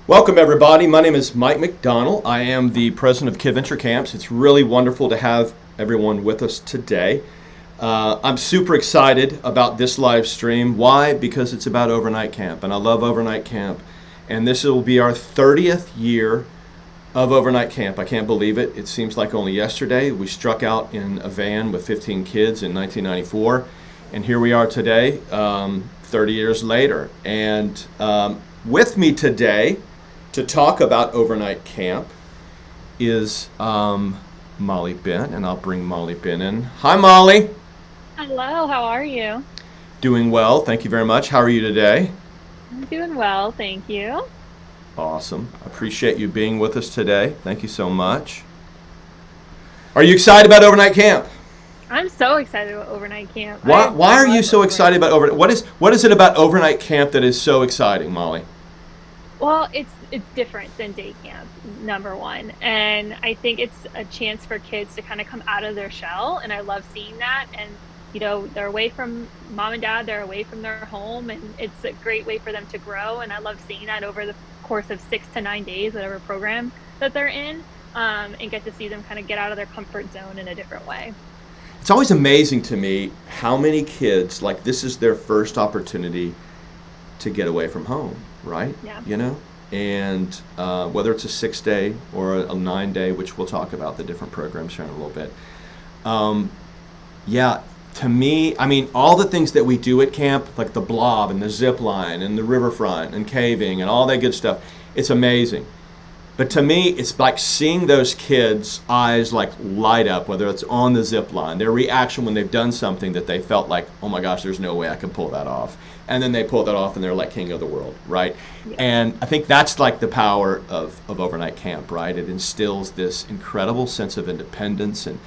Welcome, everybody. My name is Mike McDonald. I am the president of Kidventure Camps. It's really wonderful to have everyone with us today. I'm super excited about this live stream. Why? Because it's about overnight camp, and I love overnight camp. And this will be our 30th year of overnight camp. I can't believe it. It seems like only yesterday. We struck out in a van with 15 kids in 1994, and here we are today, 30 years later. And with me today to talk about overnight camp is Molly Ben, and I'll bring Molly Ben in. Hi, Molly. Hello, how are you? Doing well, thank you very much. How are you today? I'm doing well, thank you. Awesome. Appreciate you being with us today. Thank you so much. Are you excited about overnight camp? I'm so excited about overnight camp. Why are you so excited about overnight? What is it about overnight camp that is so exciting, Molly? Well, it's different than day camp, number one. And I think it's a chance for kids to kind of come out of their shell, and I love seeing that. And they're away from mom and dad, they're away from their home, and it's a great way for them to grow. And I love seeing that over the course of 6 to 9 days, whatever program that they're in, and get to see them kind of get out of their comfort zone in a different way. It's always amazing to me how many kids, like, this is their first opportunity to get away from home, right? Yeah. And whether it's a 6-day or a 9-day, which we'll talk about the different programs here in a little bit. To me, I mean, all the things that we do at camp, like the blob and the zip line and the riverfront and caving and all that good stuff, it's amazing. But to me, it's like seeing those kids' eyes like light up, whether it's on the zip line, their reaction when they've done something that they felt like, oh my gosh, there's no way I can pull that off. And then they pull that off and they're like king of the world, right? Yeah. And I think that's like the power of overnight camp, right? It instills this incredible sense of independence and,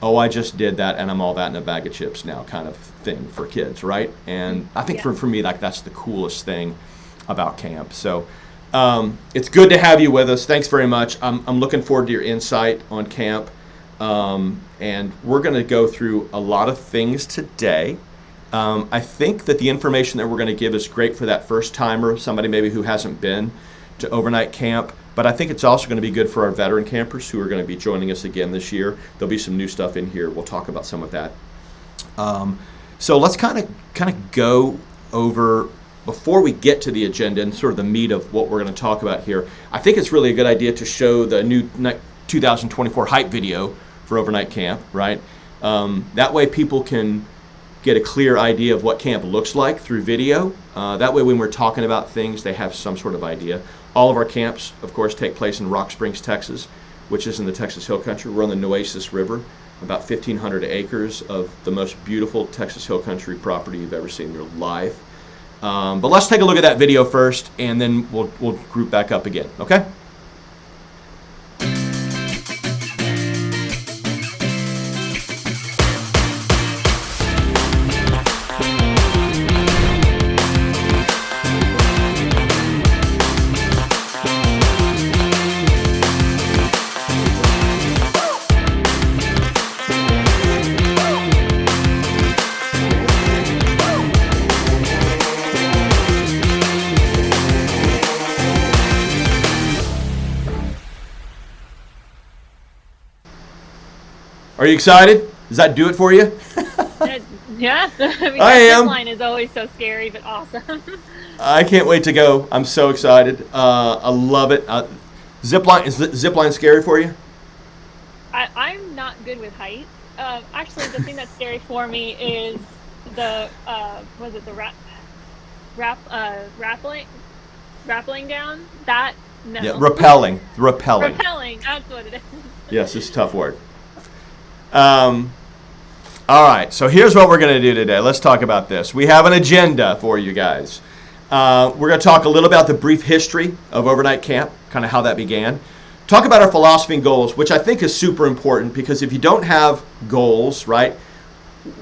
oh, I just did that and I'm all that in a bag of chips now kind of thing for kids, right? And I think for me, like, that's the coolest thing about camp. So it's good to have you with us. Thanks very much. I'm looking forward to your insight on camp. And we're going to go through a lot of things today. I think that the information that we're going to give is great for that first timer, somebody maybe who hasn't been to overnight camp. But I think it's also going to be good for our veteran campers who are going to be joining us again this year. There'll be some new stuff in here. We'll talk about some of that. So let's kind of go over, before we get to the agenda and sort of the meat of what we're going to talk about here. I think it's really a good idea to show the new 2024 hype video for overnight camp, right? That way people can get a clear idea of what camp looks like through video. That way when we're talking about things, they have some sort of idea. All of our camps, of course, take place in Rock Springs, Texas, which is in the Texas Hill Country. We're on the Nueces River, about 1,500 acres of the most beautiful Texas Hill Country property you've ever seen in your life. But let's take a look at that video first, and then we'll group back up again, okay? Are you excited? Does that do it for you? Yeah, I mean, I am. Zip line is always so scary, but awesome. I can't wait to go. I'm so excited. I love it. Is zip line scary for you? I'm not good with heights. Actually, the thing that's scary for me is the rappelling down. That no. Yeah, rappelling. Rappelling. That's what it is. Yes, it's a tough word. All right, so here's what we're going to do today. Let's talk about this. We have an agenda for you guys. We're going to talk a little about the brief history of overnight camp, kind of how that began. Talk about our philosophy and goals, which I think is super important, because if you don't have goals, right,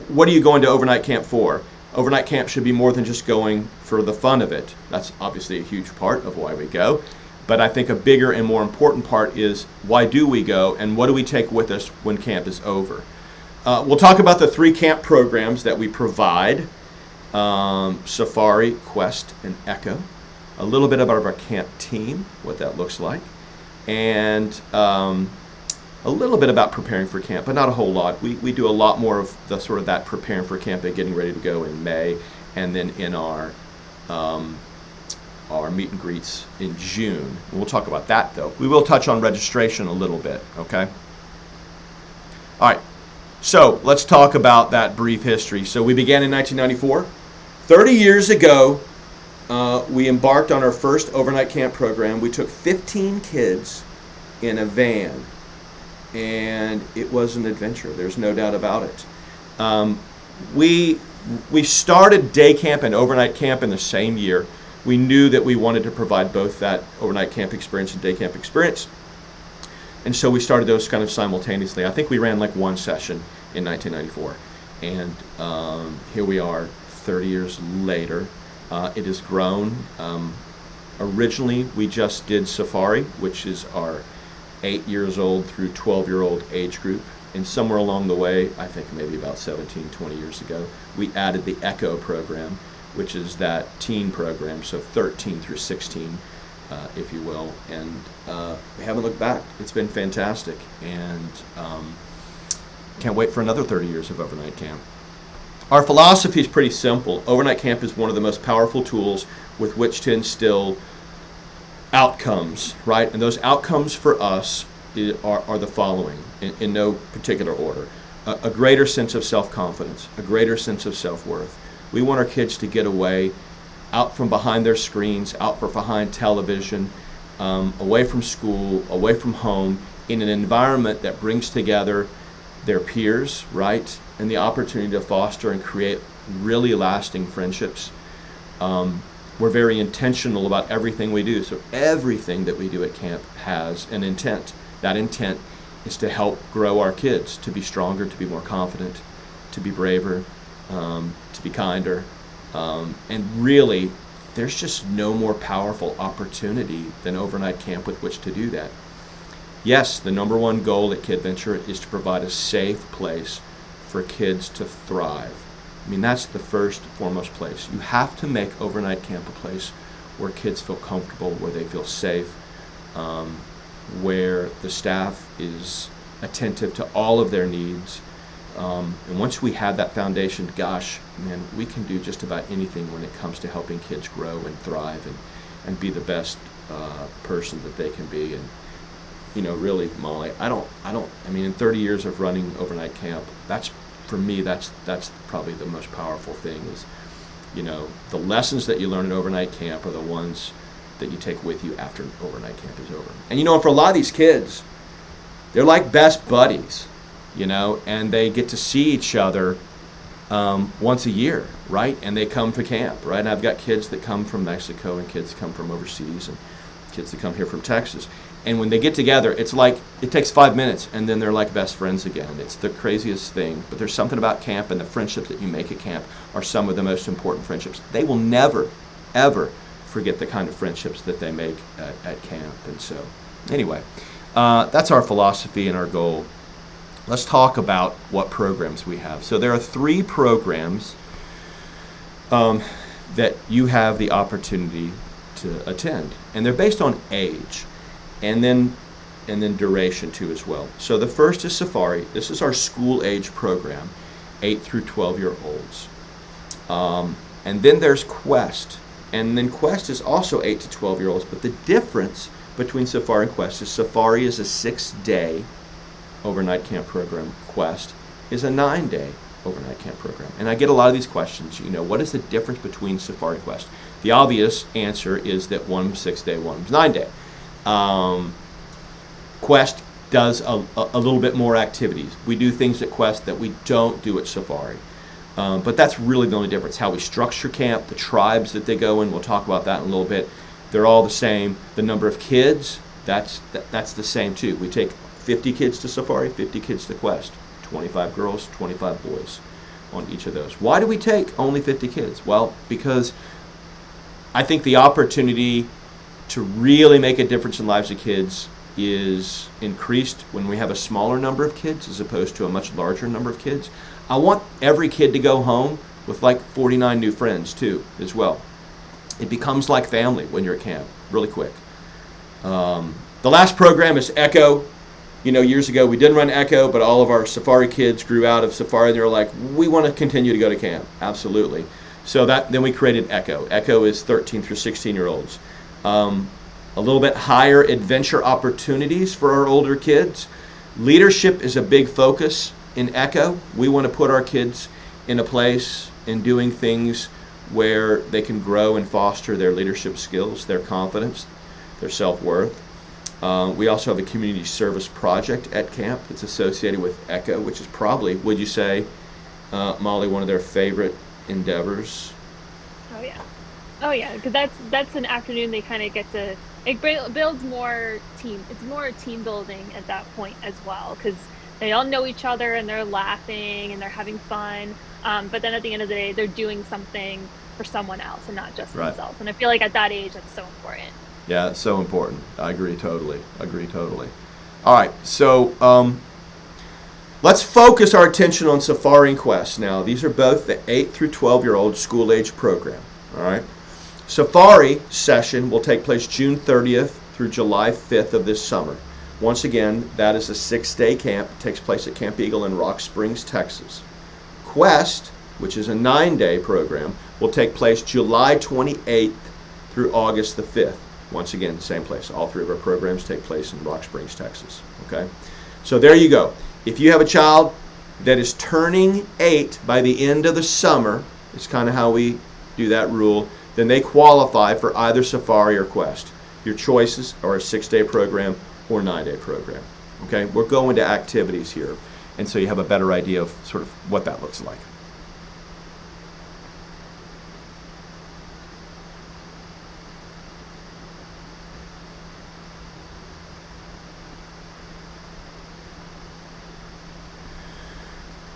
what are you going to overnight camp for? Overnight camp should be more than just going for the fun of it. That's obviously a huge part of why we go. But I think a bigger and more important part is, why do we go, and what do we take with us when camp is over? We'll talk about the 3 camp programs that we provide, Safari, Quest, and Echo. a little bit about our camp team, what that looks like, and a little bit about preparing for camp, but not a whole lot. We do a lot more of the sort of that preparing for camp and getting ready to go in May, and then in our meet and greets in June. We'll talk about that, though. We will touch on registration a little bit, okay? All right, so let's talk about that brief history. So we began in 1994. 30 years ago, we embarked on our first overnight camp program. We took 15 kids in a van, and it was an adventure. There's no doubt about it. We started day camp and overnight camp in the same year. We knew that we wanted to provide both that overnight camp experience and day camp experience. And so we started those kind of simultaneously. I think we ran like one session in 1994. And here we are 30 years later. It has grown. Originally, we just did safari, which is our 8 years old through 12-year-old age group. And somewhere along the way, I think maybe about 17, 20 years ago, we added the ECHO program, which is that teen program, so 13 through 16, if you will. And we haven't looked back. It's been fantastic. And can't wait for another 30 years of overnight camp. Our philosophy is pretty simple. Overnight camp is one of the most powerful tools with which to instill outcomes, right? And those outcomes for us are the following, in no particular order. A greater sense of self-confidence, a greater sense of self-worth. We want our kids to get away, out from behind their screens, out from behind television, away from school, away from home, in an environment that brings together their peers, right? And the opportunity to foster and create really lasting friendships. We're very intentional about everything we do. So everything that we do at camp has an intent. That intent is to help grow our kids, to be stronger, to be more confident, to be braver, to be kinder. And really, there's just no more powerful opportunity than overnight camp with which to do that. Yes, the number one goal at Kidventure is to provide a safe place for kids to thrive. I mean, that's the first, foremost place. You have to make overnight camp a place where kids feel comfortable, where they feel safe, where the staff is attentive to all of their needs. And once we have that foundation, gosh, man, we can do just about anything when it comes to helping kids grow and thrive and be the best person that they can be. And you know, really, Molly, I mean, in 30 years of running overnight camp, for me, that's probably the most powerful thing is, you know, the lessons that you learn in overnight camp are the ones that you take with you after overnight camp is over. And, you know, for a lot of these kids, they're like best buddies, you know, and they get to see each other once a year, right? And they come to camp, right? And I've got kids that come from Mexico and kids come from overseas and kids that come here from Texas. And when they get together, it's like it takes 5 minutes and then they're like best friends again. It's the craziest thing. But there's something about camp, and the friendships that you make at camp are some of the most important friendships. They will never, ever forget the kind of friendships that they make at camp. And so, anyway, that's our philosophy and our goal. Let's talk about what programs we have. So there are 3 programs that you have the opportunity to attend, and they're based on age. And then duration too as well. So the first is Safari. This is our school age program, 8 through 12-year-olds. And then there's Quest. And then Quest is also 8 to 12-year-olds. But the difference between Safari and Quest is Safari is a 6-day overnight camp program. Quest is a 9-day overnight camp program. And I get a lot of these questions. You know, what is the difference between Safari and Quest? The obvious answer is that one's 6-day, one's 9-day. Quest does a little bit more activities. We do things at Quest that we don't do at Safari. But that's really the only difference. How we structure camp, the tribes that they go in, we'll talk about that in a little bit. They're all the same. The number of kids, that's the same too. We take 50 kids to Safari, 50 kids to Quest, 25 girls, 25 boys on each of those. Why do we take only 50 kids? Well, because I think the opportunity to really make a difference in lives of kids is increased when we have a smaller number of kids as opposed to a much larger number of kids. I want every kid to go home with like 49 new friends too as well. It becomes like family when you're at camp, really quick. The last program is Echo. Years ago we didn't run Echo, but all of our safari kids grew out of safari. They were like, we want to continue to go to camp. Absolutely. So then we created Echo. Echo is 13 through 16-year-olds. A little bit higher adventure opportunities for our older kids. Leadership is a big focus in Echo. We want to put our kids in a place in doing things where they can grow and foster their leadership skills, their confidence, their self-worth. We also have a community service project at camp that's associated with Echo, which is probably, would you say, Molly, one of their favorite endeavors? Oh yeah, because that's an afternoon they kind of get to. It builds more team. It's more team building at that point as well, because they all know each other and they're laughing and they're having fun. But then at the end of the day, they're doing something for someone else and not just themselves. And I feel like at that age, that's so important. Yeah, it's so important. I agree totally. All right, so let's focus our attention on Safari and Quest now. These are both the 8 through 12-year-old school-age program. All right. Safari session will take place June 30th through July 5th of this summer. Once again, that is a 6-day camp. It takes place at Camp Eagle in Rock Springs, Texas. Quest, which is a 9-day program, will take place July 28th through August the 5th. Once again, same place. All three of our programs take place in Rock Springs, Texas. Okay? So there you go. If you have a child that is turning 8 by the end of the summer, it's kind of how we do that rule, then they qualify for either Safari or Quest. Your choices are a 6-day program or 9-day program. Okay? We're going to activities here, and so you have a better idea of sort of what that looks like.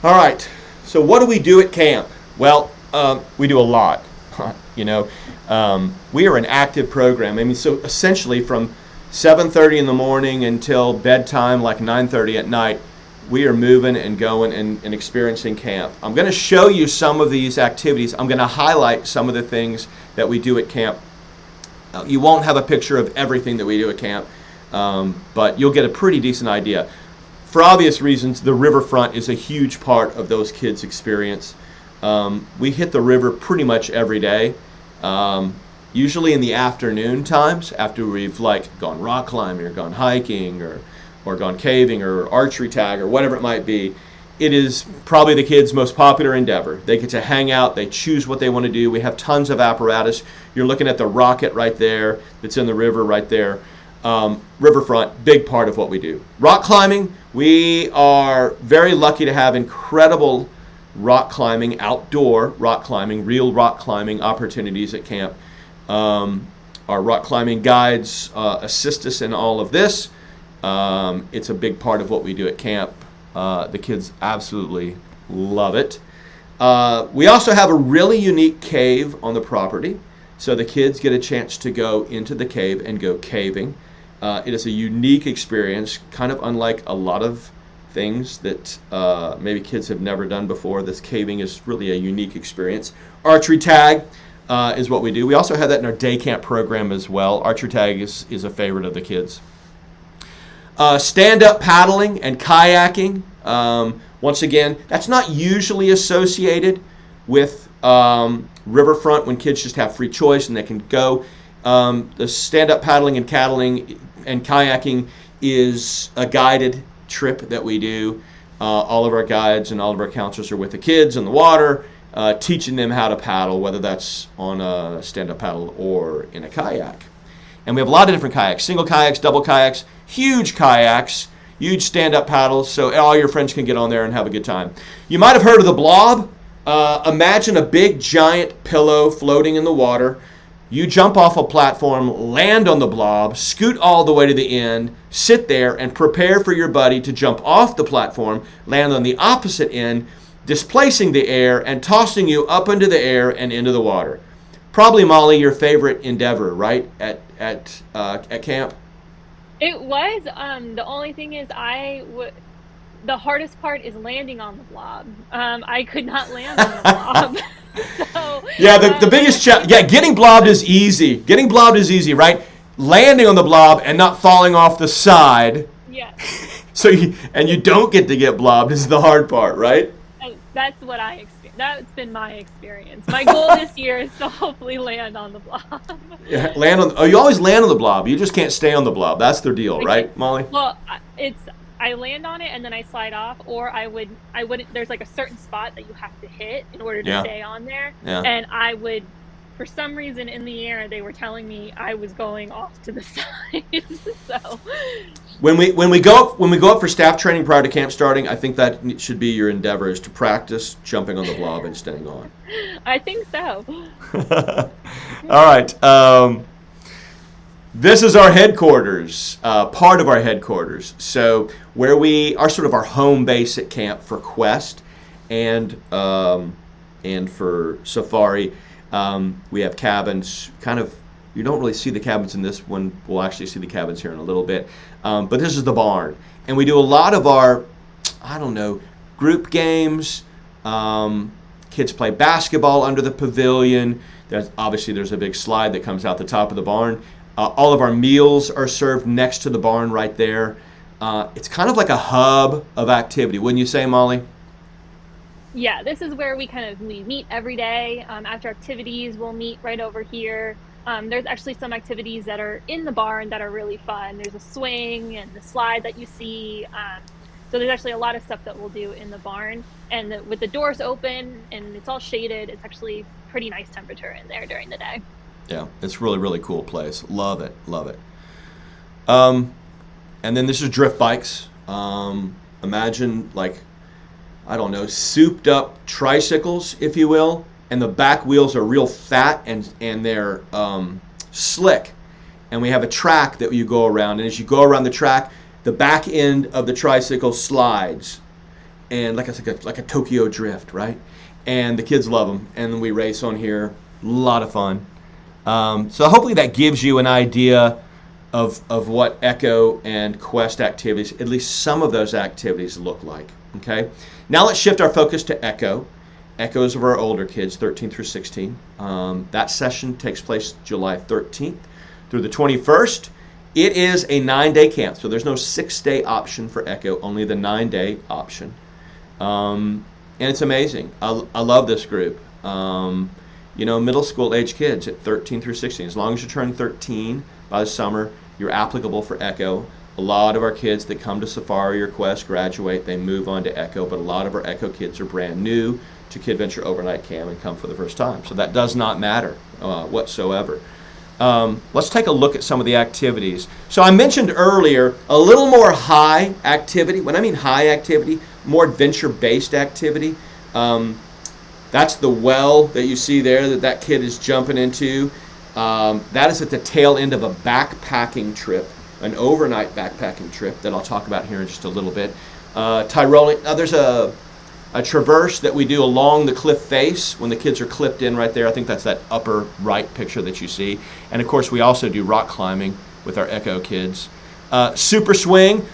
All right, so what do we do at camp? Well, we do a lot. We are an active program. I mean, so essentially from 7:30 in the morning until bedtime, like 9:30 at night, we are moving and going and experiencing camp. I'm going to show you some of these activities. I'm going to highlight some of the things that we do at camp. You won't have a picture of everything that we do at camp, but you'll get a pretty decent idea. For obvious reasons, the riverfront is a huge part of those kids' experience. We hit the river pretty much every day, usually in the afternoon times after we've gone rock climbing or gone hiking or gone caving or archery tag or whatever it might be. It is probably the kids' most popular endeavor. They get to hang out. They choose what they want to do. We have tons of apparatus. You're looking at the rocket right there that's in the river right there. Riverfront, big part of what we do. Rock climbing, we are very lucky to have incredible rock climbing, outdoor rock climbing, real rock climbing opportunities at camp. Our rock climbing guides assist us in all of this. It's a big part of what we do at camp. The kids absolutely love it. We also have a really unique cave on the property, so the kids get a chance to go into the cave and go caving. It is a unique experience, kind of unlike a lot of things that maybe kids have never done before. This caving is really a unique experience. Archery tag is what we do. We also have that in our day camp program as well. Archery tag is a favorite of the kids. Stand-up paddling and kayaking. Once again, that's not usually associated with riverfront when kids just have free choice and they can go. The stand-up paddling and kayaking is a guided trip that we do. All of our guides and all of our counselors are with the kids in the water, teaching them how to paddle, whether that's on a stand-up paddle or in a kayak. And we have a lot of different kayaks, single kayaks, double kayaks, huge kayaks, huge stand-up paddles, so all your friends can get on there and have a good time. You might have heard of the blob. Imagine a big giant pillow floating in the water. You jump off a platform, land on the blob, scoot all the way to the end, sit there, and prepare for your buddy to jump off the platform, land on the opposite end, displacing the air and tossing you up into the air and into the water. Probably, Molly, your favorite endeavor, right, at camp? It was. The only thing is The hardest part is landing on the blob. I could not land on the blob. So, Yeah, the biggest challenge. Yeah, getting blobbed is easy. Getting blobbed is easy, right? Landing on the blob and not falling off the side. yes, So you don't get to get blobbed is the hard part, right? and that's what I experienced. That's been my experience. My goal this year is to hopefully land on the blob. Yeah, land on. Oh, you always land on the blob. You just can't stay on the blob. That's their deal, right, Molly? Well, I land on it and then I slide off, or I wouldn't. There's like a certain spot that you have to hit in order to stay on there, Yeah. and I would, for some reason in the air, they were telling me I was going off to the side. So When we go up for staff training prior to camp starting, I think that should be your endeavor is to practice jumping on the blob and staying on. I think so. All right. This is our headquarters, part of our headquarters. So where we are sort of our home base at camp for Quest and for Safari. We have cabins. Kind of, you don't really see the cabins in this one. We'll actually see the cabins here in a little bit. But this is the barn, and we do a lot of our, I don't know, group games. Kids play basketball under the pavilion. There's a big slide that comes out the top of the barn. All of our meals are served next to the barn right there. It's kind of like a hub of activity, wouldn't you say, Molly? Yeah, this is where we meet every day. After activities, we'll meet right over here. There's actually some activities that are in the barn that are really fun. There's a swing and the slide that you see. So there's actually a lot of stuff that we'll do in the barn. And with the doors open and it's all shaded, it's actually pretty nice temperature in there during the day. Yeah, it's really, really cool place. Love it, love it. And then this is drift bikes. Imagine I don't know, souped up tricycles, if you will, and the back wheels are real fat and they're slick. And we have a track that you go around, and as you go around the track, the back end of the tricycle slides, and like a Tokyo drift, right? And the kids love them, and then we race on here. A lot of fun. So hopefully that gives you an idea of what Echo and Quest activities, at least some of those activities, look like. Okay. Now let's shift our focus to Echo. Echo is of our older kids, 13 through 16. That session takes place July 13th through the 21st. It is a 9-day camp, so there's no 6-day option for Echo, only the 9-day option. And it's amazing. I love this group. Middle school age kids at 13 through 16. As long as you turn 13 by the summer, you're applicable for Echo. A lot of our kids that come to Safari or Quest graduate, they move on to Echo, but a lot of our Echo kids are brand new to Kidventure Overnight Camp and come for the first time. So that does not matter whatsoever. Let's take a look at some of the activities. So I mentioned earlier a little more high activity. When I mean high activity, more adventure-based activity. That's the well that you see there that kid is jumping into. That is at the tail end of a backpacking trip, an overnight backpacking trip that I'll talk about here in just a little bit. Tyrolean. Now there's a traverse that we do along the cliff face when the kids are clipped in right there. I think that's that upper right picture that you see. And of course we also do rock climbing with our Echo kids. Super swing.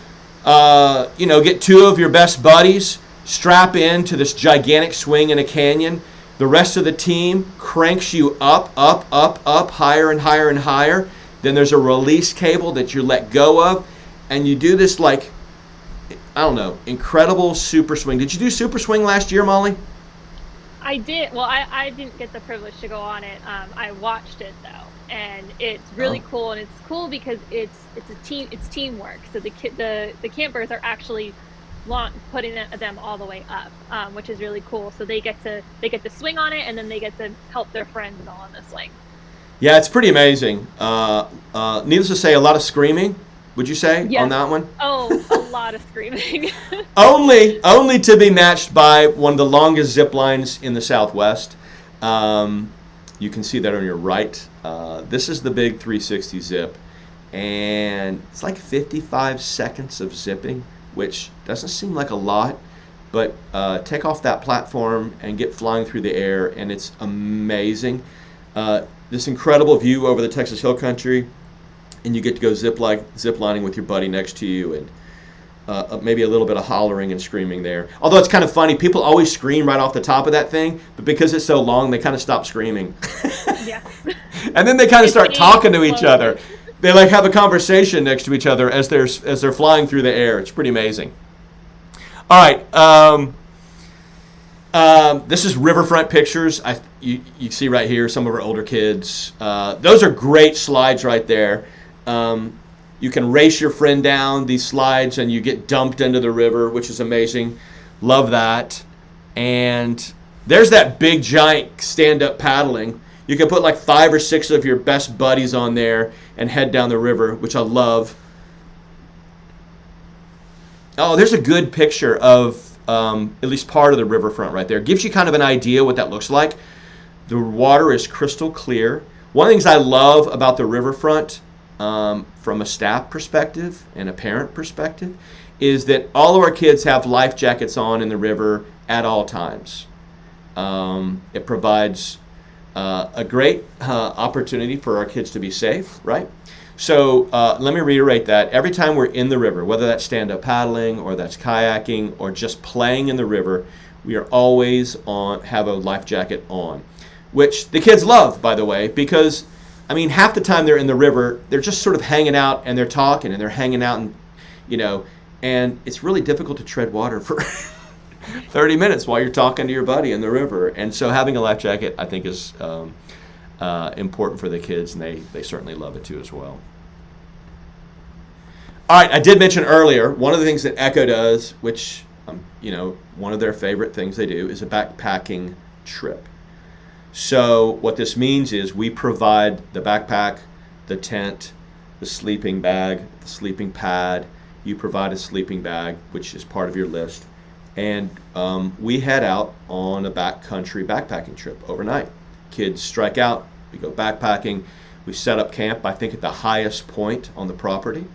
Get 2 of your best buddies, strap in to this gigantic swing in a canyon. The rest of the team cranks you up, higher and higher and higher. Then there's a release cable that you let go of, and you do this incredible super swing. Did you do super swing last year, Molly? I did. Well, I didn't get the privilege to go on it. I watched it though, and it's really cool. And it's cool because it's teamwork. So the campers are actually putting them all the way up, which is really cool. So they get to swing on it, and then they get to help their friends all on the swing. Yeah, it's pretty amazing. Needless to say, a lot of screaming. Would you say on that one? Oh, a lot of screaming. only to be matched by one of the longest zip lines in the Southwest. You can see that on your right. This is the big 360 zip, and it's like 55 seconds of zipping, which doesn't seem like a lot, but take off that platform and get flying through the air, and it's amazing. This incredible view over the Texas Hill Country, and you get to go zip lining with your buddy next to you, and maybe a little bit of hollering and screaming there. Although it's kind of funny, people always scream right off the top of that thing, but because it's so long, they kind of stop screaming. Yeah. And then they kind of It's start talking to each slowly. other. They like have a conversation next to each other as they're flying through the air. It's pretty amazing. All right. This is riverfront pictures. You see right here some of our older kids. Those are great slides right there. You can race your friend down these slides and you get dumped into the river, which is amazing. Love that. And there's that big giant stand-up paddling. You can put like 5 or 6 of your best buddies on there and head down the river, which I love. Oh, there's a good picture of at least part of the riverfront right there. Gives you kind of an idea what that looks like. The water is crystal clear. One of the things I love about the riverfront from a staff perspective and a parent perspective is that all of our kids have life jackets on in the river at all times. It provides a great opportunity for our kids to be safe, right? So let me reiterate that. Every time we're in the river, whether that's stand-up paddling or that's kayaking or just playing in the river, we are always have a life jacket on, which the kids love, by the way, because, I mean, half the time they're in the river, they're just sort of hanging out and they're talking and they're hanging out and it's really difficult to tread water for 30 minutes while you're talking to your buddy in the river. And so having a life jacket, I think, is important for the kids, and they certainly love it too as well. All right, I did mention earlier, one of the things that Echo does, which, one of their favorite things they do, is a backpacking trip. So what this means is we provide the backpack, the tent, the sleeping bag, the sleeping pad. You provide a sleeping bag, which is part of your list. And we head out on a backcountry backpacking trip overnight. Kids strike out, we go backpacking, we set up camp, I think, at the highest point on the property,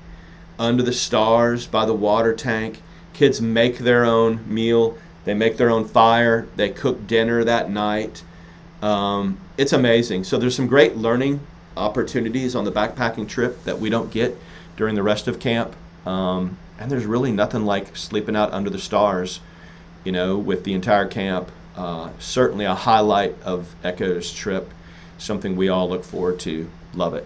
under the stars, by the water tank. Kids make their own meal, they make their own fire, they cook dinner that night. It's amazing. So there's some great learning opportunities on the backpacking trip that we don't get during the rest of camp. And there's really nothing like sleeping out under the stars, with the entire camp. Certainly a highlight of Echo's trip, something we all look forward to. Love it.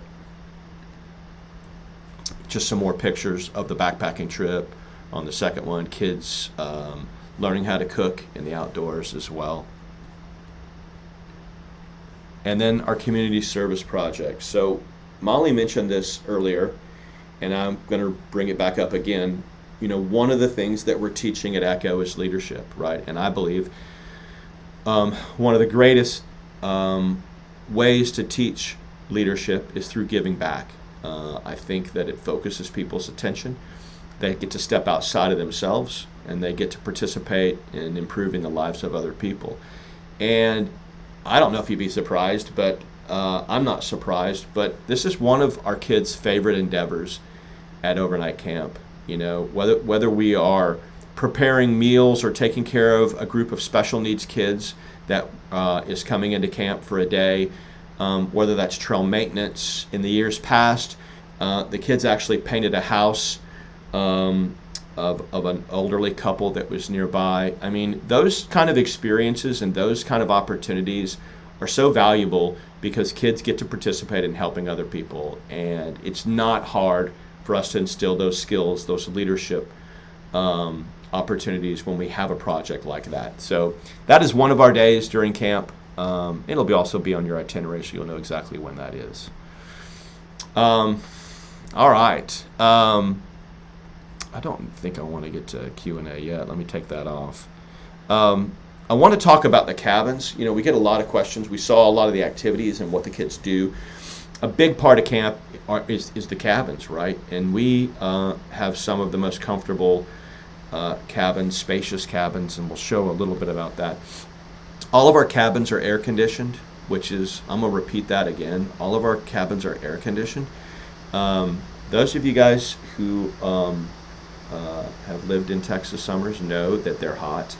Just some more pictures of the backpacking trip on the second one. Kids learning how to cook in the outdoors as well. And then our community service project. So Molly mentioned this earlier, and I'm going to bring it back up again. One of the things that we're teaching at Echo is leadership, right? And I believe one of the greatest ways to teach leadership is through giving back. I think that it focuses people's attention. They get to step outside of themselves, and they get to participate in improving the lives of other people. And I don't know if you'd be surprised, but I'm not surprised, but this is one of our kids' favorite endeavors at overnight camp. Whether we are preparing meals or taking care of a group of special needs kids that is coming into camp for a day, whether that's trail maintenance. In the years past, the kids actually painted a house of an elderly couple that was nearby. I mean, those kind of experiences and those kind of opportunities are so valuable because kids get to participate in helping other people, and it's not hard for us to instill those skills, those leadership opportunities when we have a project like that. So that is one of our days during camp. It'll also be on your itinerary, so you'll know exactly when that is. All right. I don't think I want to get to Q&A yet. Let me take that off. I want to talk about the cabins. We get a lot of questions. We saw a lot of the activities and what the kids do. A big part of camp is the cabins, right? And we have some of the most comfortable cabins, spacious cabins, and we'll show a little bit about that. All of our cabins are air conditioned, which is, I'm going to repeat that again. All of our cabins are air conditioned. Those of you guys who have lived in Texas summers know that they're hot.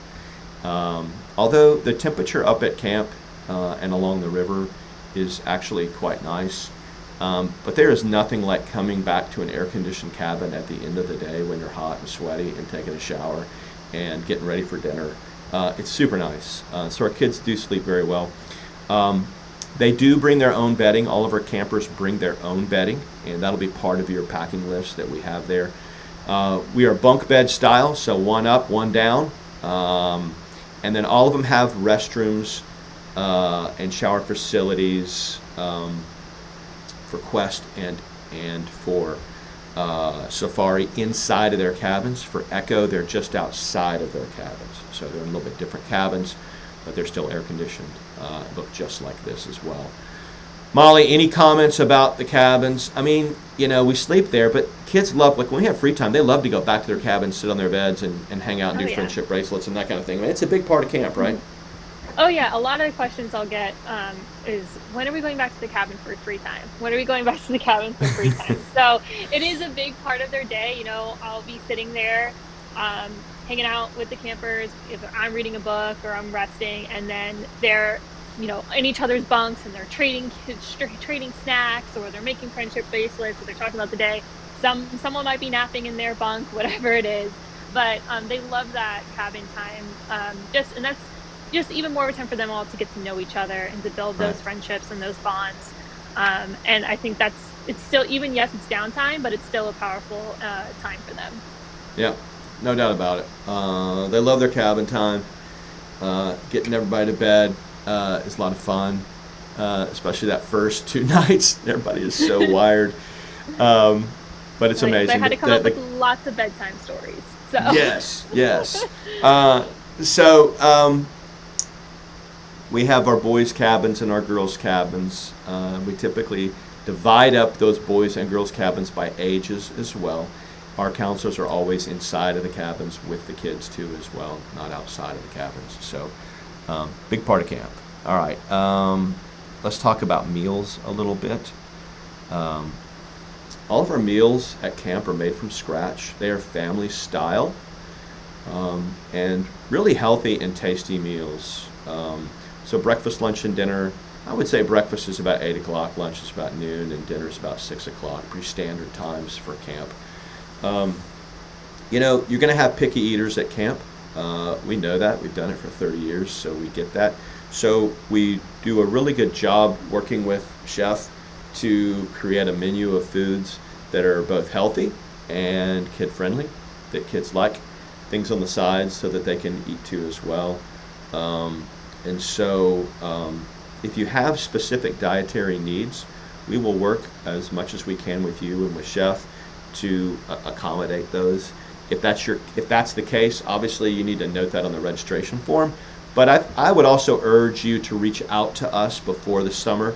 Although the temperature up at camp and along the river is actually quite nice. But there is nothing like coming back to an air-conditioned cabin at the end of the day when you're hot and sweaty and taking a shower and getting ready for dinner. It's super nice. So our kids do sleep very well. They do bring their own bedding. All of our campers bring their own bedding, and that'll be part of your packing list that we have there. We are bunk bed style, so one up, one down. And then all of them have restrooms and shower facilities for Quest and for Safari inside of their cabins. For Echo, they're just outside of their cabins. So they're in a little bit different cabins, but they're still air conditioned. Look just like this as well. Molly, any comments about the cabins? I mean, we sleep there, but kids love, like when we have free time, they love to go back to their cabins, sit on their beds, and hang out and do friendship bracelets and that kind of thing. I mean, it's a big part of camp, right? Oh yeah, a lot of the questions I'll get is, when are we going back to the cabin for free time? When are we going back to the cabin for free time? So it is a big part of their day. I'll be sitting there hanging out with the campers if I'm reading a book or I'm resting, and then they're in each other's bunks, and they're trading snacks, or they're making friendship bracelets, or they're talking about the day. Someone might be napping in their bunk, whatever it is, but they love that cabin time. And that's just even more of a time for them all to get to know each other and to build those friendships and those bonds. And I think it's still, even yes, it's downtime, but it's still a powerful time for them. Yeah, no doubt about it. They love their cabin time. Getting everybody to bed is a lot of fun, especially that first 2 nights. Everybody is so wired. But it's amazing. I had to come up with lots of bedtime stories. So. Yes. We have our boys' cabins and our girls' cabins. We typically divide up those boys' and girls' cabins by ages as well. Our counselors are always inside of the cabins with the kids too as well, not outside of the cabins. So, big part of camp. All right, let's talk about meals a little bit. All of our meals at camp are made from scratch. They are family style and really healthy and tasty meals. So breakfast, lunch, and dinner, I would say breakfast is about 8 o'clock, lunch is about noon, and dinner is about 6 o'clock. Pretty standard times for camp. You're going to have picky eaters at camp. We know that. We've done it for 30 years, so we get that. So we do a really good job working with chef to create a menu of foods that are both healthy and kid-friendly, that kids like. Things on the sides so that they can eat too as well. And so if you have specific dietary needs, we will work as much as we can with you and with chef to accommodate those. If that's the case, obviously you need to note that on the registration form. But I would also urge you to reach out to us before the summer,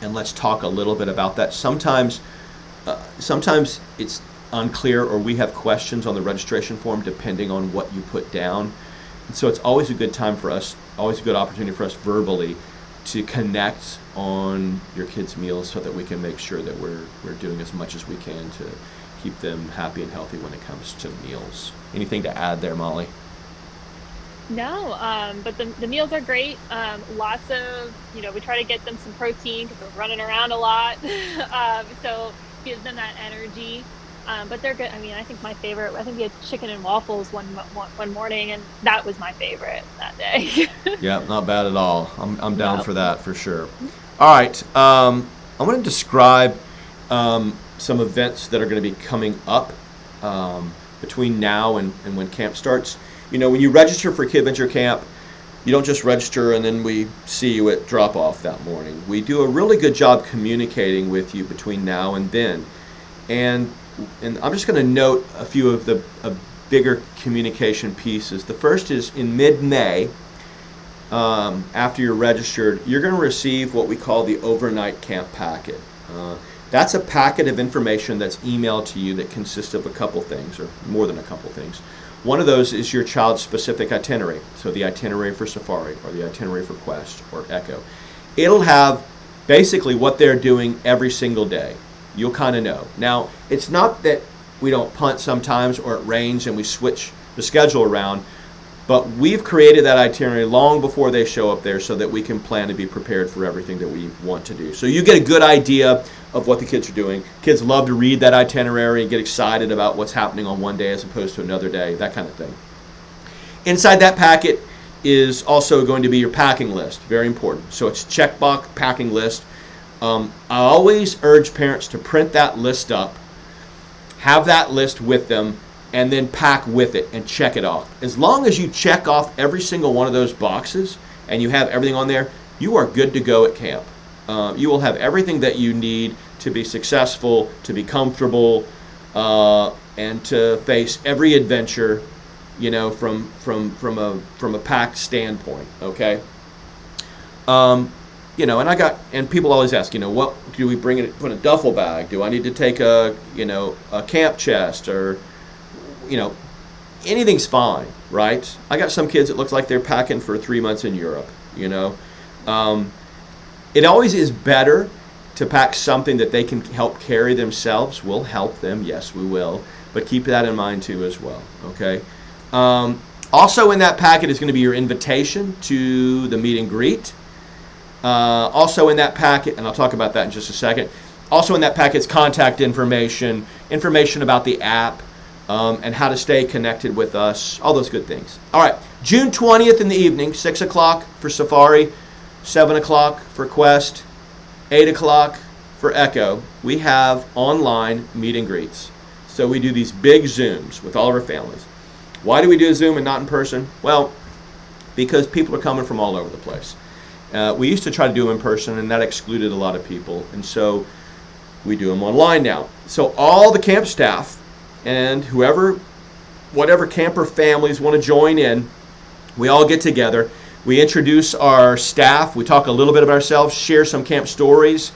and let's talk a little bit about that. Sometimes it's unclear, or we have questions on the registration form depending on what you put down. And so it's always a good time for us, always a good opportunity for us verbally to connect on your kids' meals so that we can make sure that we're doing as much as we can to keep them happy and healthy when it comes to meals. Anything to add there, Molly? No, but the meals are great. Lots of, we try to get them some protein because we're running around a lot. So gives them that energy. But they're good. I mean, I think we had chicken and waffles one morning, and that was my favorite that day. Yeah, not bad at all. I'm down for that for sure. All right, I'm going to describe some events that are going to be coming up between now and when camp starts. When you register for Kidventure Camp, you don't just register and then we see you at drop-off that morning. We do a really good job communicating with you between now and then. And I'm just going to note a few of the bigger communication pieces. The first is in mid-May, after you're registered, you're going to receive what we call the overnight camp packet. That's a packet of information that's emailed to you that consists of a couple things, or more than a couple things. One of those is your child's specific itinerary, so the itinerary for Safari or the itinerary for Quest or Echo. It'll have basically what they're doing every single day. You'll kind of know. Now, it's not that we don't punt sometimes or it rains and we switch the schedule around, but we've created that itinerary long before they show up there so that we can plan to be prepared for everything that we want to do. So you get a good idea of what the kids are doing. Kids love to read that itinerary and get excited about what's happening on one day as opposed to another day, that kind of thing. Inside that packet is also going to be your packing list, very important. So it's checkbox packing list. I always urge parents to print that list up, have that list with them, and then pack with it and check it off. As long as you check off every single one of those boxes and you have everything on there, you are good to go at camp. You will have everything that you need to be successful, to be comfortable, and to face every adventure, you know, from a packed standpoint. Okay. You know, and people always ask, you know, what do we bring in? Put in a duffel bag? Do I need to take a camp chest, or, you know, anything's fine, right? I got some kids that look like they're packing for 3 months in Europe. You know, it always is better to pack something that they can help carry themselves. We'll help them, yes, we will, but keep that in mind too as well. Okay. Also in that packet is going to be your invitation to the meet and greet. Also in that packet, and I'll talk about that in just a second, also in that packet is contact information, information about the app, and how to stay connected with us, all those good things. All right, June 20th in the evening, 6 o'clock for Safari, 7 o'clock for Quest, 8 o'clock for Echo. We have online meet and greets. So we do these big Zooms with all of our families. Why do we do a Zoom and not in person? Well, because people are coming from all over the place. We used to try to do them in person, and that excluded a lot of people. And so we do them online now. So all the camp staff and whatever camper families want to join in, we all get together. We introduce our staff. We talk a little bit about ourselves, share some camp stories.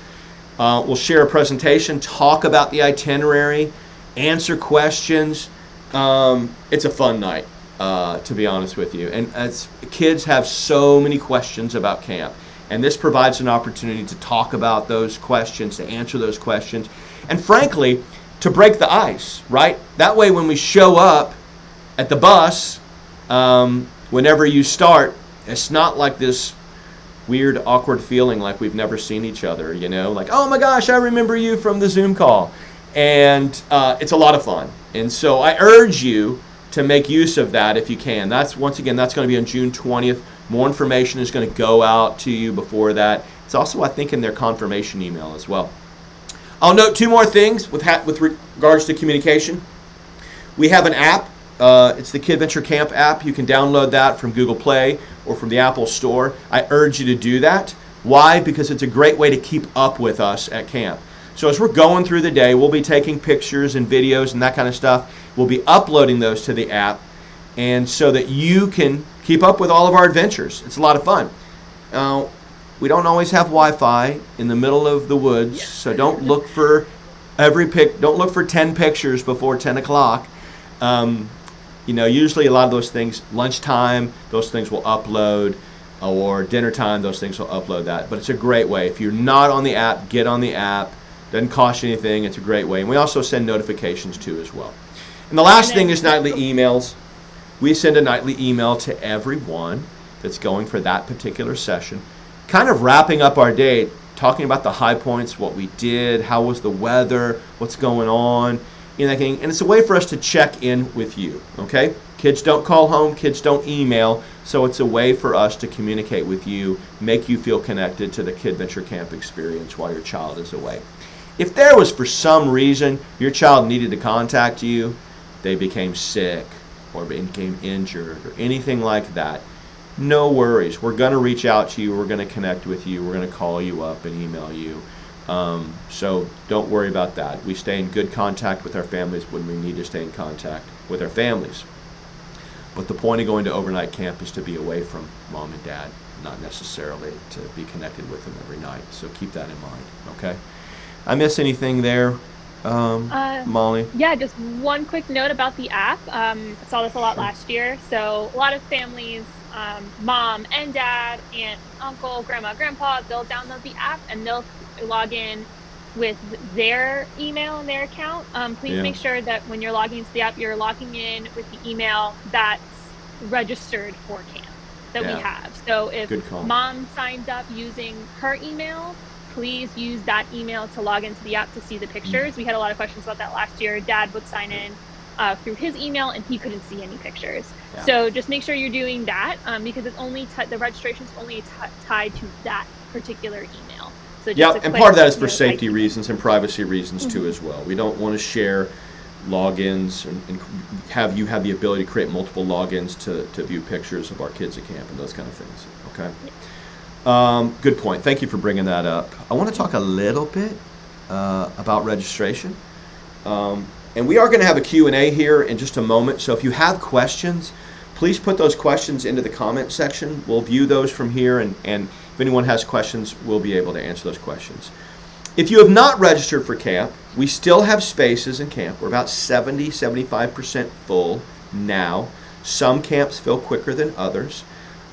We'll share a presentation, talk about the itinerary, answer questions. It's a fun night, to be honest with you. And as kids have so many questions about camp, and this provides an opportunity to talk about those questions, to answer those questions, and frankly, to break the ice, right? That way when we show up at the bus, whenever you start, it's not like this weird, awkward feeling like we've never seen each other, you know? Like, oh my gosh, I remember you from the Zoom call. And it's a lot of fun. And so I urge you to make use of that if you can. Once again, that's going to be on June 20th. More information is going to go out to you before that. It's also, I think, in their confirmation email as well. I'll note two more things with regards to communication. We have an app. It's the Kidventure Camp app. You can download that from Google Play or from the Apple Store. I urge you to do that. Why? Because it's a great way to keep up with us at camp. So as we're going through the day, we'll be taking pictures and videos and that kind of stuff. We'll be uploading those to the app, and so that you can keep up with all of our adventures. It's a lot of fun. We don't always have Wi-Fi in the middle of the woods, so don't look for 10 pictures before 10 o'clock. Usually a lot of those things, lunchtime, those things will upload, or dinner time, those things will upload that. But it's a great way. If you're not on the app, get on the app. Doesn't cost you anything. It's a great way. And we also send notifications too as well. And the last thing is nightly emails. We send a nightly email to everyone that's going for that particular session, kind of wrapping up our day, talking about the high points, what we did, how was the weather, what's going on, and it's a way for us to check in with you, okay? Kids don't call home, kids don't email, so it's a way for us to communicate with you, make you feel connected to the Kidventure Camp experience while your child is away. If there was, for some reason, your child needed to contact you, they became sick or became injured or anything like that, no worries. We're going to reach out to you. We're going to connect with you. We're going to call you up and email you. So don't worry about that. We stay in good contact with our families when we need to stay in contact with our families. But the point of going to overnight camp is to be away from mom and dad, not necessarily to be connected with them every night. So keep that in mind, okay? I miss anything there, Molly? Yeah, just one quick note about the app. I saw this a lot last year. So a lot of families, mom and dad, aunt, uncle, grandma, grandpa, they'll download the app and they'll log in with their email and their account. Please make sure that when you're logging into the app, you're logging in with the email that's registered for camp that we have. So if mom signs up using her email, please use that email to log into the app to see the pictures. We had a lot of questions about that last year. Dad would sign in through his email, and he couldn't see any pictures. Yeah. So just make sure you're doing that, because it's only the registration is only tied to that particular email. So just and part of that is for safety reasons and privacy reasons too as well. We don't want to share logins and have you have the ability to create multiple logins to view pictures of our kids at camp and those kind of things. Okay. Good point. Thank you for bringing that up. I want to talk a little bit about registration. And we are going to have a Q&A here in just a moment. So if you have questions, please put those questions into the comment section. We'll view those from here, and if anyone has questions, we'll be able to answer those questions. If you have not registered for camp, we still have spaces in camp. We're about 70-75% full now. Some camps fill quicker than others.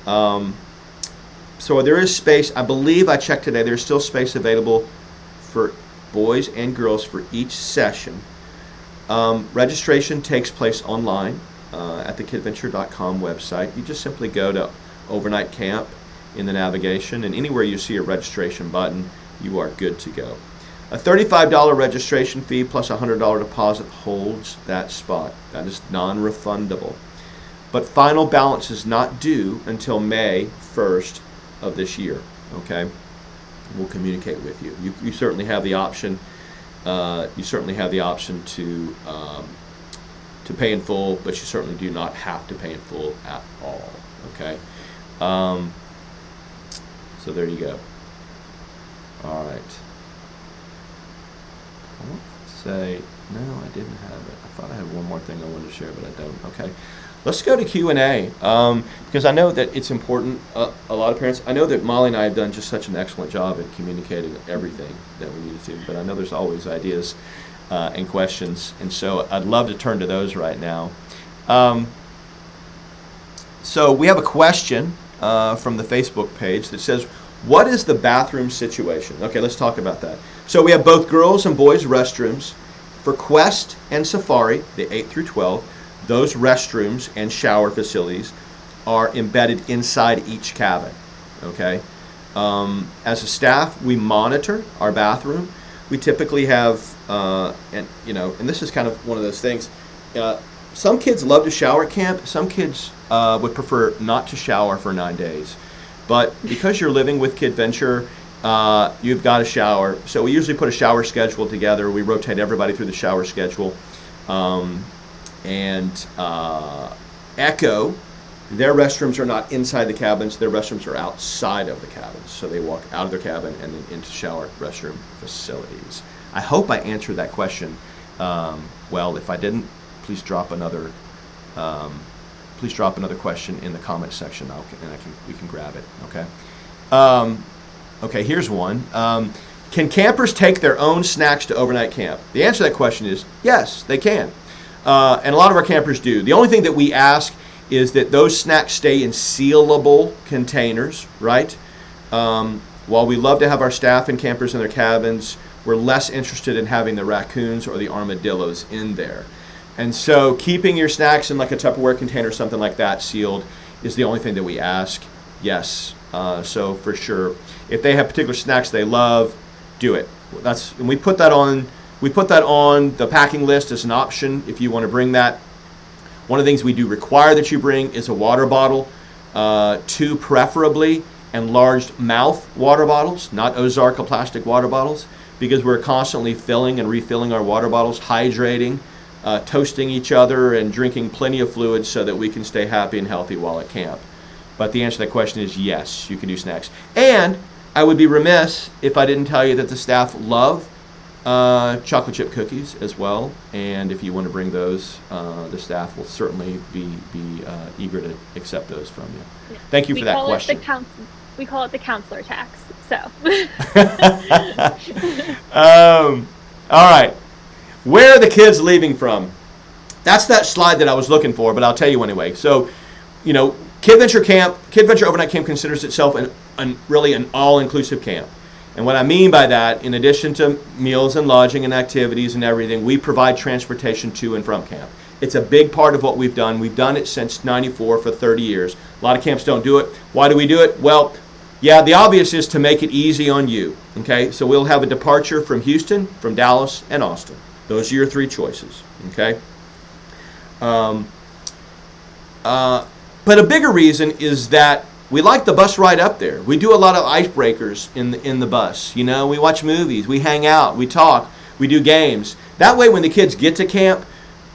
So there is space. I believe I checked today. There's still space available for boys and girls for each session. Registration takes place online at the kidventure.com website. You just simply go to overnight camp in the navigation, and anywhere you see a registration button, you are good to go. A $35 registration fee plus a $100 deposit holds that spot. That is non-refundable. But final balance is not due until May 1st of this year. Okay, we'll communicate with you. You certainly have the option. You certainly have the option to pay in full, but you certainly do not have to pay in full at all. Okay. So there you go. All right. I want to say, no, I didn't have it. I thought I had one more thing I wanted to share, but I don't. Okay. Let's go to Q&A, because I know that it's important. A lot of parents, I know that Molly and I have done just such an excellent job at communicating everything that we needed to, but I know there's always ideas and questions, and so I'd love to turn to those right now. So we have a question from the Facebook page that says, what is the bathroom situation? Okay, let's talk about that. So we have both girls and boys restrooms. For Quest and Safari, the 8 through 12, those restrooms and shower facilities are embedded inside each cabin. Okay. As a staff, we monitor our bathroom. We typically have, and this is kind of one of those things. Some kids love to shower at camp. Some kids would prefer not to shower for 9 days. But because you're living with Kidventure, you've got a shower. So we usually put a shower schedule together. We rotate everybody through the shower schedule. And Echo, their restrooms are not inside the cabins. Their restrooms are outside of the cabins. So they walk out of their cabin and then into shower restroom facilities. I hope I answered that question well. If I didn't, please drop another question in the comment section, we can grab it. Okay. Okay. Here's one. Can campers take their own snacks to overnight camp? The answer to that question is yes, they can. And a lot of our campers do. The only thing that we ask is that those snacks stay in sealable containers, right? While we love to have our staff and campers in their cabins, we're less interested in having the raccoons or the armadillos in there. And so keeping your snacks in like a Tupperware container or something like that sealed is the only thing that we ask. Yes. So for sure, if they have particular snacks they love, do it. And we put that on the packing list as an option if you want to bring that. One of the things we do require that you bring is a water bottle, 2 preferably enlarged mouth water bottles, not Ozarka plastic water bottles, because we're constantly filling and refilling our water bottles, hydrating, toasting each other, and drinking plenty of fluids so that we can stay happy and healthy while at camp. But the answer to that question is yes, you can do snacks. And I would be remiss if I didn't tell you that the staff love chocolate chip cookies as well, and if you want to bring those, the staff will certainly be eager to accept those from you. Yeah. Thank you for that question. We call it the counselor tax. So. All right, where are the kids leaving from? That's that slide that I was looking for, but I'll tell you anyway. So, Kidventure Overnight Camp considers itself really an all-inclusive camp. And what I mean by that, in addition to meals and lodging and activities and everything, we provide transportation to and from camp. It's a big part of what we've done. We've done it since '94 for 30 years. A lot of camps don't do it. Why do we do it? Well, Yeah, the obvious is to make it easy on you. Okay, so we'll have a departure from Houston, from Dallas, and Austin. Those are your three choices. Okay. But a bigger reason is that we like the bus ride up there. We do a lot of icebreakers in the bus. You know, we watch movies, we hang out, we talk, we do games. That way, when the kids get to camp,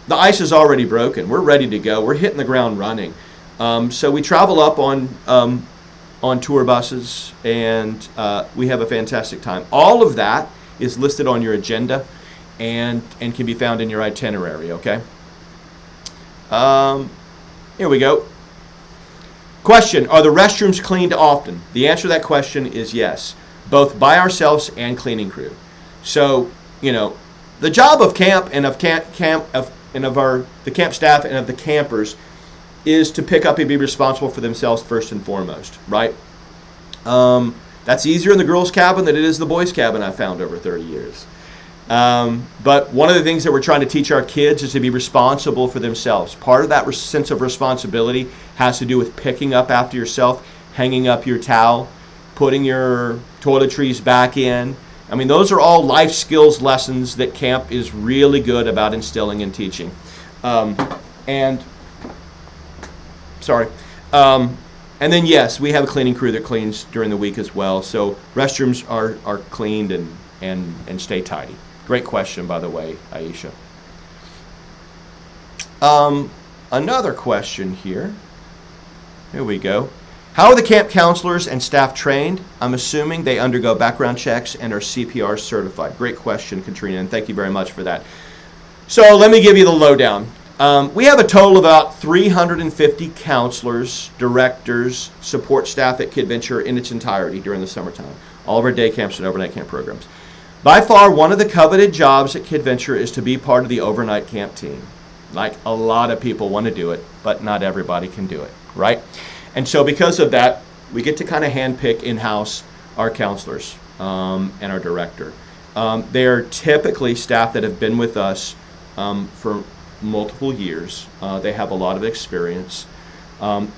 the ice is already broken. We're ready to go. We're hitting the ground running. So we travel up on tour buses, and we have a fantastic time. All of that is listed on your agenda and can be found in your itinerary, okay? Here we go. Question, are the restrooms cleaned often? The answer to that question is yes, both by ourselves and cleaning crew. So, you know, the job of camp and of the camp staff and of the campers is to pick up and be responsible for themselves first and foremost, right? That's easier in the girls' cabin than it is the boys' cabin, I've found over 30 years. But one of the things that we're trying to teach our kids is to be responsible for themselves. Part of that sense of responsibility has to do with picking up after yourself, hanging up your towel, putting your toiletries back in. I mean, those are all life skills lessons that camp is really good about instilling and teaching. And then, yes, we have a cleaning crew that cleans during the week as well. So restrooms are cleaned and stay tidy. Great question, by the way, Aisha. Another question here. Here we go. How are the camp counselors and staff trained? I'm assuming they undergo background checks and are CPR certified. Great question, Katrina, and thank you very much for that. So let me give you the lowdown. We have a total of about 350 counselors, directors, support staff at Kidventure in its entirety during the summertime. All of our day camps and overnight camp programs. By far, one of the coveted jobs at Kidventure is to be part of the overnight camp team. Like, a lot of people want to do it, but not everybody can do it, right? And so because of that, we get to kind of handpick in-house our counselors and our director. They're typically staff that have been with us for multiple years. They have a lot of experience.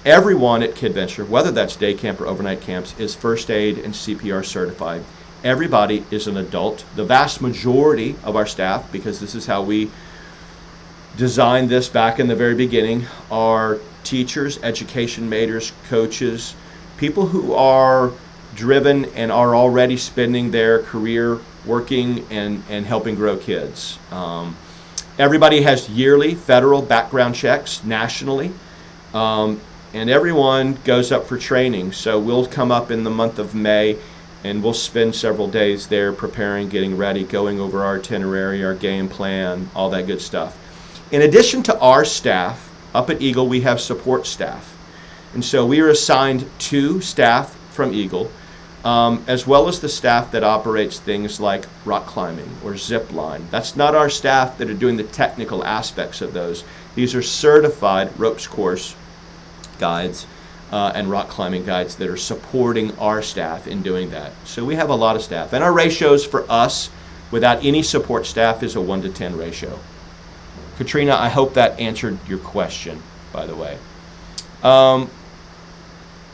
Everyone at Kidventure, whether that's day camp or overnight camps, is first aid and CPR certified. Everybody is an adult. The vast majority of our staff, because this is how we designed this back in the very beginning, are teachers, education majors, coaches, people who are driven and are already spending their career working and helping grow kids. Everybody has yearly federal background checks nationally, and everyone goes up for training. So we'll come up in the month of May, and we'll spend several days there preparing, getting ready, going over our itinerary, our game plan, all that good stuff. In addition to our staff, up at Eagle we have support staff. And so we are assigned 2 staff from Eagle, as well as the staff that operates things like rock climbing or zip line. That's not our staff that are doing the technical aspects of those. These are certified ropes course guides and rock climbing guides that are supporting our staff in doing that. So we have a lot of staff. And our ratios for us, without any support staff, is a 1-to-10 ratio. Katrina, I hope that answered your question, by the way. All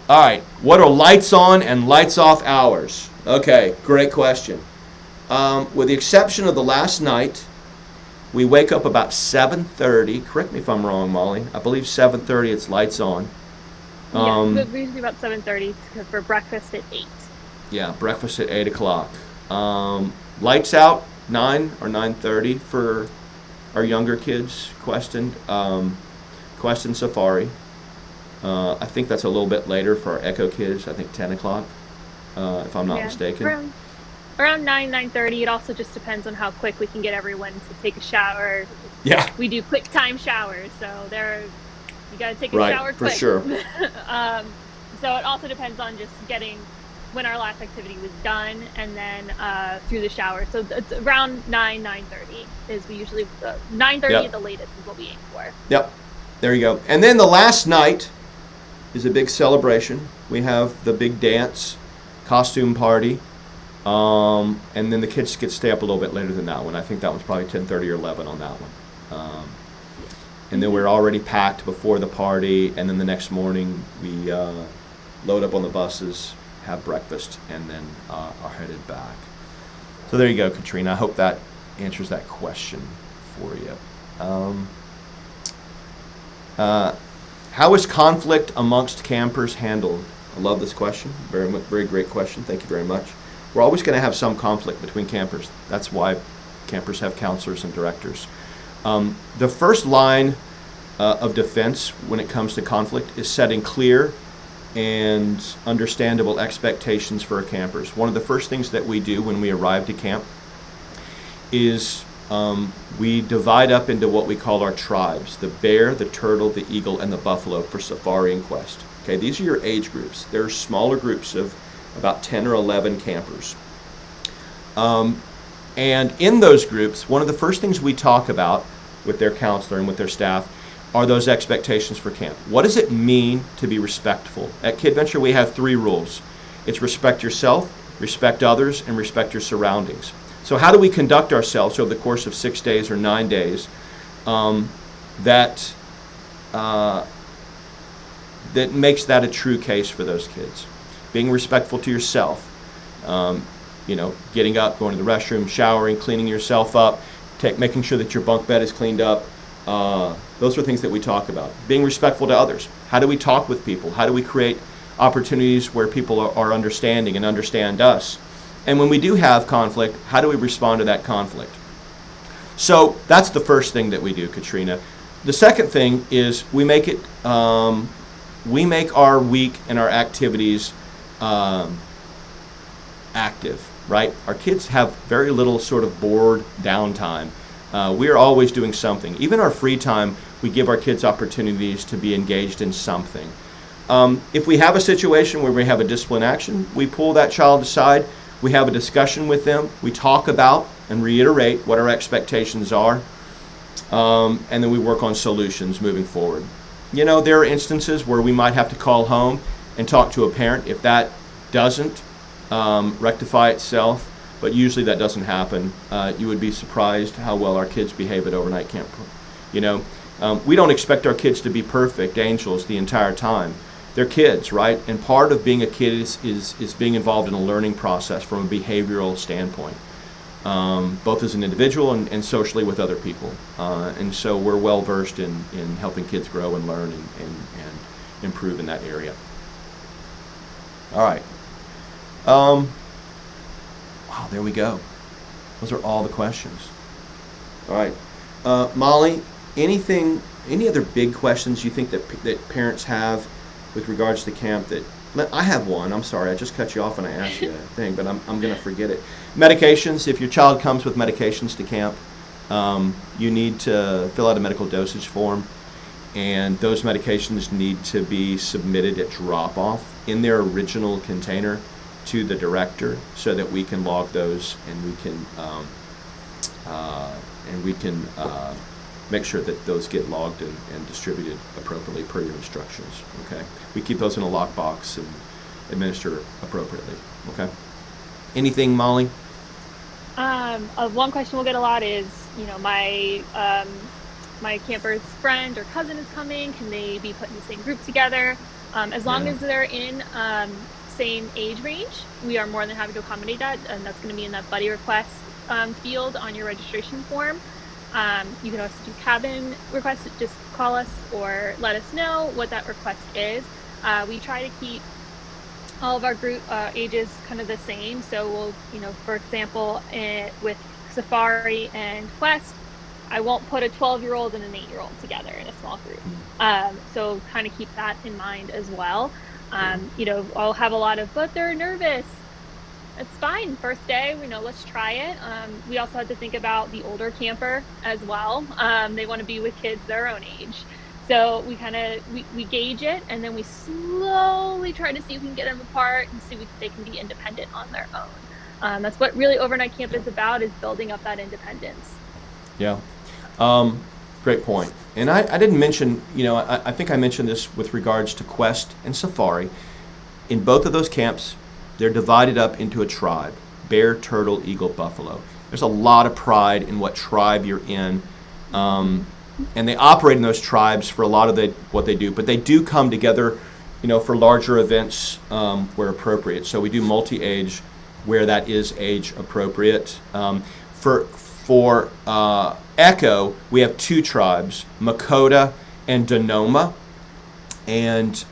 right, what are lights on and lights off hours? Okay, great question. With the exception of the last night, we wake up about 7:30. Correct me if I'm wrong, Molly. I believe 7:30 it's lights on. Yeah, usually about 7:30 for breakfast at 8. Yeah, breakfast at 8 o'clock. Lights out 9 or 9:30 for our younger kids. Questioned Safari. I think that's a little bit later for our Echo kids. I think 10 o'clock, if I'm not mistaken. Around 9:30. It also just depends on how quick we can get everyone to take a shower. Yeah. We do quick time showers, so you got to take a shower quick. For sure. So it also depends on just getting when our last activity was done, and then through the shower. So it's around 9:30 is we usually 9:30 at the latest is what we aim for. Yep. There you go. And then the last night is a big celebration. We have the big dance, costume party, and then the kids get to stay up a little bit later than that one. I think that one's probably 10:30 or 11 on that one. And then we're already packed before the party, and then the next morning we load up on the buses, have breakfast, and then are headed back. So there you go, Katrina. I hope that answers that question for you. How is conflict amongst campers handled? I love this question. Very great question. Thank you very much. We're always going to have some conflict between campers. That's why campers have counselors and directors. The first line of defense when it comes to conflict is setting clear and understandable expectations for our campers. One of the first things that we do when we arrive to camp is we divide up into what we call our tribes: the bear, the turtle, the eagle, and the buffalo for safari and quest. Okay, these are your age groups. They're smaller groups of about 10 or 11 campers. And in those groups, one of the first things we talk about with their counselor and with their staff are those expectations for camp. What does it mean to be respectful? At Kidventure, we have 3 rules. It's respect yourself, respect others, and respect your surroundings. So how do we conduct ourselves over the course of 6 days or 9 days that makes that a true case for those kids? Being respectful to yourself, getting up, going to the restroom, showering, cleaning yourself up, making sure that your bunk bed is cleaned up. Those are things that we talk about. Being respectful to others. How do we talk with people? How do we create opportunities where people are understanding and understand us? And when we do have conflict, how do we respond to that conflict? So that's the first thing that we do, Katrina. The second thing is we make our week and our activities active, right? Our kids have very little sort of bored downtime. We are always doing something. Even our free time, we give our kids opportunities to be engaged in something. If we have a situation where we have a discipline action, we pull that child aside, we have a discussion with them, we talk about and reiterate what our expectations are, and then we work on solutions moving forward. There are instances where we might have to call home and talk to a parent if that doesn't rectify itself, but usually that doesn't happen. You would be surprised how well our kids behave at overnight camp. We don't expect our kids to be perfect angels the entire time. They're kids, right? And part of being a kid is being involved in a learning process from a behavioral standpoint, both as an individual and socially with other people. And so we're well versed in helping kids grow and learn and improve in that area. All right. Wow, there we go. Those are all the questions. All right. Molly, any other big questions you think that parents have with regards to camp? I have one. I'm sorry, I just cut you off when I asked you that thing, but I'm going to forget it. Medications. If your child comes with medications to camp, you need to fill out a medical dosage form, and those medications need to be submitted at drop-off in their original container to the director, so that we can log those and we can make sure that those get logged and distributed appropriately per your instructions. Okay, we keep those in a lockbox and administer appropriately. Okay. Anything, Molly? One question we'll get a lot is, my camper's friend or cousin is coming. Can they be put in the same group together? As long as they're in same age range, we are more than happy to accommodate that, and that's going to be in that buddy request field on your registration form. You can also do cabin requests. Just call us or let us know what that request is. We try to keep all of our group ages kind of the same. So we'll, for example, with Safari and Quest, I won't put a 12-year-old and an 8-year-old together in a small group. So kind of keep that in mind as well. I'll have a lot of, but they're nervous. It's fine. First day, let's try it. We also have to think about the older camper as well. They want to be with kids their own age. So we we gauge it, and then we slowly try to see if we can get them apart and see if they can be independent on their own. That's what really overnight camp is about, is building up that independence. Yeah. Great point. And I didn't mention, I think I mentioned this with regards to Quest and Safari. In both of those camps, they're divided up into a tribe: bear, turtle, eagle, buffalo. There's a lot of pride in what tribe you're in. And they operate in those tribes for a lot of what they do, but they do come together for larger events where appropriate. So we do multi-age where that is age appropriate. For Echo, we have two tribes, Makota and Denoma, and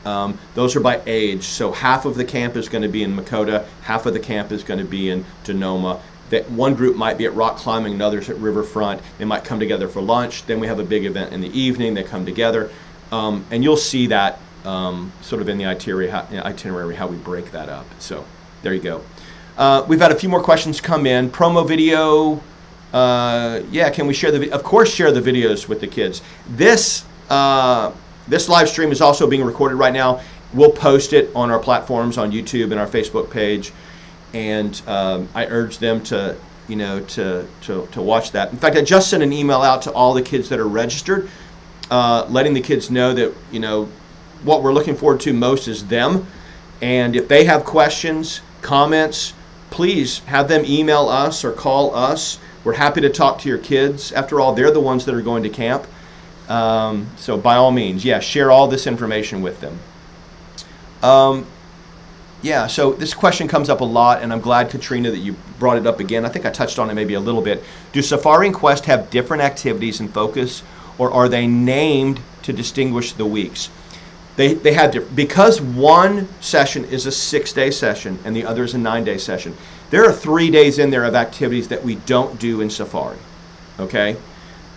those are by age. So half of the camp is going to be in Makota, half of the camp is going to be in Denoma. That one group might be at rock climbing, another's at riverfront. They might come together for lunch. Then we have a big event in the evening. They come together, and you'll see that sort of in the itinerary how we break that up. So there you go. We've had a few more questions come in. Promo video. Yeah, can we share of course, share the videos with the kids. This live stream is also being recorded right now. We'll post it on our platforms on YouTube and our Facebook page. And I urge them to watch that. In fact, I just sent an email out to all the kids that are registered, letting the kids know that, what we're looking forward to most is them. And if they have questions, comments, please have them email us or call us. We're happy to talk to your kids. After all, they're the ones that are going to camp. So by all means, share all this information with them. Yeah, so this question comes up a lot, and I'm glad, Katrina, that you brought it up again. I think I touched on it maybe a little bit. Do Safari and Quest have different activities and focus, or are they named to distinguish the weeks? They have different, because one session is a 6-day session and the other is a 9-day session. There are 3 days in there of activities that we don't do in Safari, okay?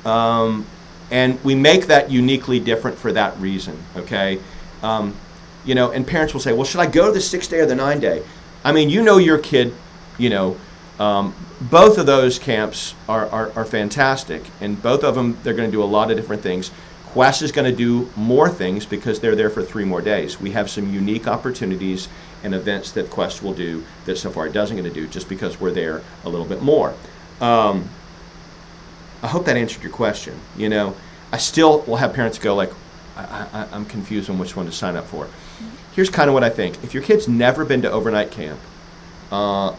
And we make that uniquely different for that reason, okay? And parents will say, well, should I go to the 6-day or the 9-day? I mean, your kid, both of those camps are fantastic. And both of them, they're going to do a lot of different things. Quest is going to do more things because they're there for 3 more days. We have some unique opportunities and events that Quest will do that Safari doesn't going to do just because we're there a little bit more. I hope that answered your question. I still will have parents go like, I'm confused on which one to sign up for. Here's kind of what I think. If your kid's never been to overnight camp,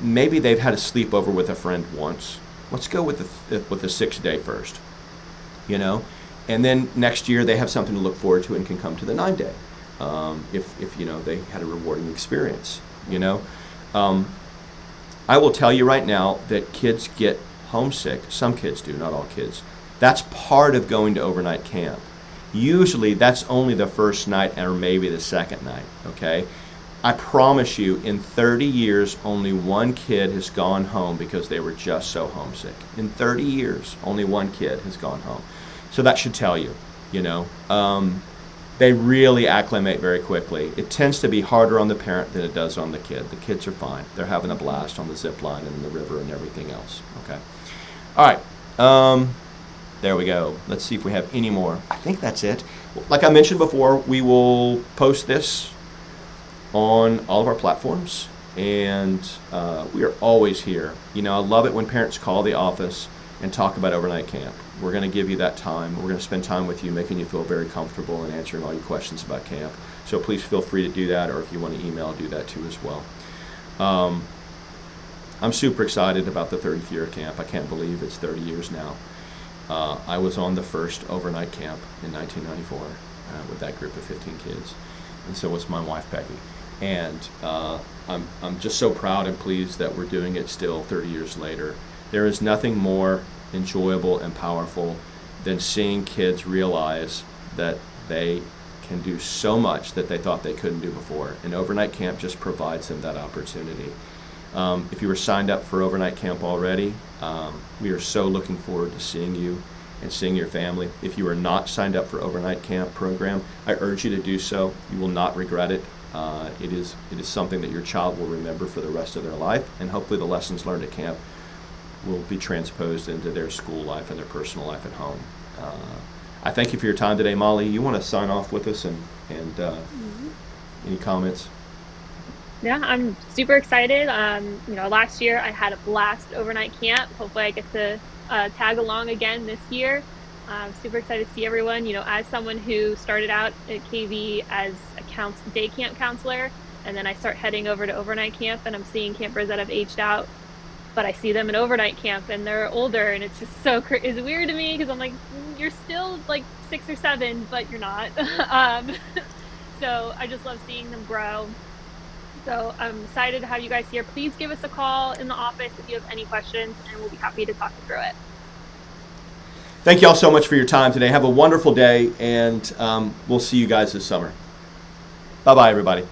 maybe they've had a sleepover with a friend once. Let's go with the 6-day first, and then next year they have something to look forward to and can come to the 9-day if they had a rewarding experience. I will tell you right now that kids get homesick. Some kids do, not all kids. That's part of going to overnight camp. Usually that's only the first night or maybe the second night, okay? I promise you, in 30 years, only one kid has gone home because they were just so homesick. In 30 years, only one kid has gone home. So that should tell you, they really acclimate very quickly. It tends to be harder on the parent than it does on the kid. The kids are fine. They're having a blast on the zip line and the river and everything else, okay? All right. There we go. Let's see if we have any more. I think that's it. Like I mentioned before, we will post this on all of our platforms, and we are always here. I love it when parents call the office and talk about overnight camp. We're going to give you that time. We're going to spend time with you, making you feel very comfortable and answering all your questions about camp. So please feel free to do that, or if you want to email, do that too as well. I'm super excited about the 30th year of camp. I can't believe it's 30 years now. I was on the first overnight camp in 1994 with that group of 15 kids, and so was my wife Peggy. And I'm just so proud and pleased that we're doing it still 30 years later. There is nothing more enjoyable and powerful than seeing kids realize that they can do so much that they thought they couldn't do before, and overnight camp just provides them that opportunity. If you were signed up for overnight camp already, we are so looking forward to seeing you and seeing your family. If you are not signed up for overnight camp program, I urge you to do so. You will not regret it. It is something that your child will remember for the rest of their life, and hopefully the lessons learned at camp will be transposed into their school life and their personal life at home. I thank you for your time today, Molly. You want to sign off with us and any comments? Yeah, I'm super excited. Last year I had a blast overnight camp. Hopefully I get to tag along again this year. I'm super excited to see everyone. As someone who started out at KV as a day camp counselor, and then I start heading over to overnight camp, and I'm seeing campers that have aged out, but I see them in overnight camp and they're older, and it's just it's weird to me because I'm like, you're still like 6 or 7, but you're not. So I just love seeing them grow. So I'm excited to have you guys here. Please give us a call in the office if you have any questions, and we'll be happy to talk you through it. Thank you all so much for your time today. Have a wonderful day, and we'll see you guys this summer. Bye-bye, everybody.